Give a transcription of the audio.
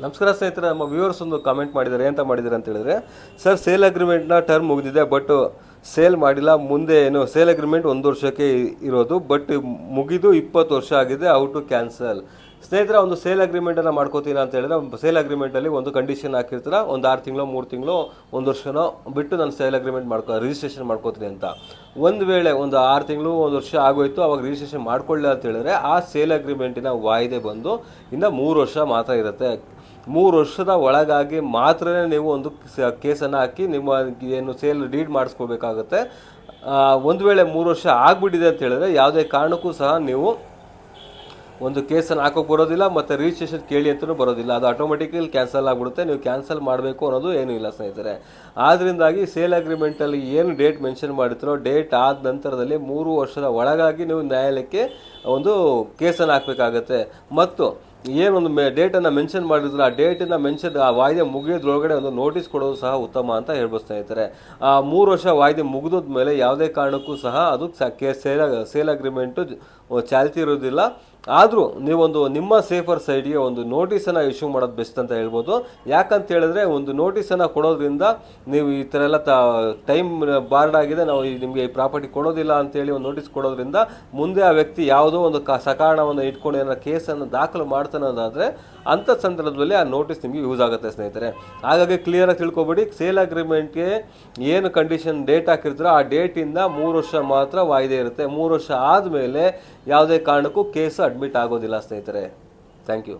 ನಮಸ್ಕಾರ ಸ್ನೇಹಿತರೆ, ನಮ್ಮ ವ್ಯೂವರ್ಸ್ ಒಂದು ಕಾಮೆಂಟ್ ಮಾಡಿದ್ದಾರೆ. ಅಂತ ಮಾಡಿದ್ದಾರೆ ಅಂತ ಹೇಳಿದ್ರೆ, ಸರ್ ಸೇಲ್ ಅಗ್ರಿಮೆಂಟ್ನ ಟರ್ಮ್ ಮುಗಿದಿದೆ ಬಟ್ ಸೇಲ್ ಮಾಡಿಲ್ಲ, ಮುಂದೆ ಏನು ಸೇಲ್ ಅಗ್ರಿಮೆಂಟ್ 1 ವರ್ಷಕ್ಕೆ ಇರೋದು ಬಟ್ ಮುಗಿದು 20 ವರ್ಷ ಆಗಿದೆ, ಹೌ ಟು ಕ್ಯಾನ್ಸಲ್. ಸ್ನೇಹಿತರೆ, ಒಂದು ಸೇಲ್ ಅಗ್ರಿಮೆಂಟನ್ನು ಮಾಡ್ಕೋತೀರಾ ಅಂತ ಹೇಳಿದ್ರೆ, ಸೇಲ್ ಅಗ್ರಿಮೆಂಟಲ್ಲಿ ಒಂದು ಕಂಡೀಷನ್ ಹಾಕಿರ್ತೀರ, ಒಂದು 6 ತಿಂಗಳು 3 ತಿಂಗಳು 1 ವರ್ಷನೋ ಬಿಟ್ಟು ನಾನು ಸೇಲ್ ಅಗ್ರಿಮೆಂಟ್ ರಿಜಿಸ್ಟ್ರೇಷನ್ ಮಾಡ್ಕೋತೀನಿ ಅಂತ. ಒಂದು ವೇಳೆ ಒಂದು 6 ತಿಂಗಳು 1 ವರ್ಷ ಆಗೋಯ್ತು, ಅವಾಗ ರಿಜಿಸ್ಟ್ರೇಷನ್ ಮಾಡ್ಕೊಳ್ಳಿ ಅಂತ ಹೇಳಿದ್ರೆ ಆ ಸೇಲ್ ಅಗ್ರಿಮೆಂಟಿನ ವಾಯ್ದೆ ಬಂದು ಇನ್ನು 3 ವರ್ಷ ಮಾತ್ರ ಇರುತ್ತೆ. 3 ವರ್ಷದ ಒಳಗಾಗಿ ಮಾತ್ರ ನೀವು ಒಂದು ಕೇಸನ್ನು ಹಾಕಿ ನಿಮ್ಮ ಏನು ಸೇಲ್ ಡೀಡ್ ಮಾಡಿಸ್ಕೋಬೇಕಾಗುತ್ತೆ. ಒಂದು ವೇಳೆ 3 ವರ್ಷ ಆಗಿಬಿಟ್ಟಿದೆ ಅಂತ ಹೇಳಿದ್ರೆ ಯಾವುದೇ ಕಾರಣಕ್ಕೂ ಸಹ ನೀವು ಒಂದು ಕೇಸನ್ನು ಹಾಕೋಕೆ ಬರೋದಿಲ್ಲ ಮತ್ತು ರಿಜಿಸ್ಟ್ರೇಷನ್ ಕೇಳಿ ಅಂತಲೂ ಬರೋದಿಲ್ಲ. ಅದು ಆಟೋಮೆಟಿಕಲಿ ಕ್ಯಾನ್ಸಲ್ ಆಗಿಬಿಡುತ್ತೆ. ನೀವು ಕ್ಯಾನ್ಸಲ್ ಮಾಡಬೇಕು ಅನ್ನೋದು ಏನೂ ಇಲ್ಲ ಸ್ನೇಹಿತರೆ. ಆದ್ದರಿಂದಾಗಿ ಸೇಲ್ ಅಗ್ರಿಮೆಂಟಲ್ಲಿ ಏನು ಡೇಟ್ ಮೆನ್ಷನ್ ಮಾಡಿರ್ತೀರೋ ಡೇಟ್ ಆದ ನಂತರದಲ್ಲಿ 3 ವರ್ಷದ ಒಳಗಾಗಿ ನೀವು ನ್ಯಾಯಾಲಯಕ್ಕೆ ಒಂದು ಕೇಸನ್ನು ಹಾಕಬೇಕಾಗತ್ತೆ. ಮತ್ತು ಏನೊಂದು ಡೇಟನ್ನು ಮೆನ್ಷನ್ ಮಾಡಿದ್ರೆ ಆ ಡೇಟನ್ನು ಆ ವಾಯ್ದೆ ಮುಗಿಯೋದ್ರೊಳಗಡೆ ಒಂದು ನೋಟಿಸ್ ಕೊಡೋದು ಸಹ ಉತ್ತಮ ಅಂತ ಹೇಳ್ಬೋದು ಸ್ನೇಹಿತರೆ. ಆ 3 ವರ್ಷ ವಾಯ್ದೆ ಮುಗಿದ ಮೇಲೆ ಯಾವುದೇ ಕಾರಣಕ್ಕೂ ಸಹ ಅದು ಸೇಲ್ ಅಗ್ರಿಮೆಂಟು ಚಾಲ್ತಿ ಇರೋದಿಲ್ಲ. ಆದರೂ ನೀವೊಂದು ನಿಮ್ಮ ಸೇಫರ್ ಸೈಡ್ಗೆ ಒಂದು ನೋಟಿಸನ್ನು ಇಶ್ಯೂ ಮಾಡೋದು ಬೆಸ್ಟ್ ಅಂತ ಹೇಳ್ಬೋದು. ಯಾಕಂತ ಹೇಳಿದ್ರೆ ಒಂದು ನೋಟಿಸನ್ನು ಕೊಡೋದ್ರಿಂದ ನೀವು ಈ ಥರ ಎಲ್ಲ ಟೈಮ್ ಬಾರ್ಡ್ ಆಗಿದೆ, ನಾವು ನಿಮಗೆ ಈ ಪ್ರಾಪರ್ಟಿ ಕೊಡೋದಿಲ್ಲ ಅಂತೇಳಿ ಒಂದು ನೋಟಿಸ್ ಕೊಡೋದ್ರಿಂದ ಮುಂದೆ ಆ ವ್ಯಕ್ತಿ ಯಾವುದೋ ಒಂದು ಸಕಾರಣವನ್ನು ಇಟ್ಕೊಂಡು ಏನಾರ ಕೇಸನ್ನು ದಾಖಲು ಮಾಡ್ತಾನೋದಾದರೆ ಅಂಥ ಸಂದರ್ಭದಲ್ಲಿ ಆ ನೋಟಿಸ್ ನಿಮಗೆ ಯೂಸ್ ಆಗುತ್ತೆ ಸ್ನೇಹಿತರೆ. ಹಾಗಾಗಿ ಕ್ಲಿಯರಾಗಿ ತಿಳ್ಕೊಬೇಡಿ, ಸೇಲ್ ಅಗ್ರಿಮೆಂಟ್ಗೆ ಏನು ಕಂಡೀಷನ್ ಡೇಟ್ ಹಾಕಿರ್ತೀರೋ ಆ ಡೇಟಿಂದ 3 ವರ್ಷ ಮಾತ್ರ ವಾಯ್ದೆ ಇರುತ್ತೆ. 3 ವರ್ಷ ಆದಮೇಲೆ ಯಾವುದೇ ಕಾರಣಕ್ಕೂ ಕೇಸು ಅಡ್ಮಿಟ್ ಆಗೋದಿಲ್ಲ ಸ್ನೇಹಿತರೆ. Thank you.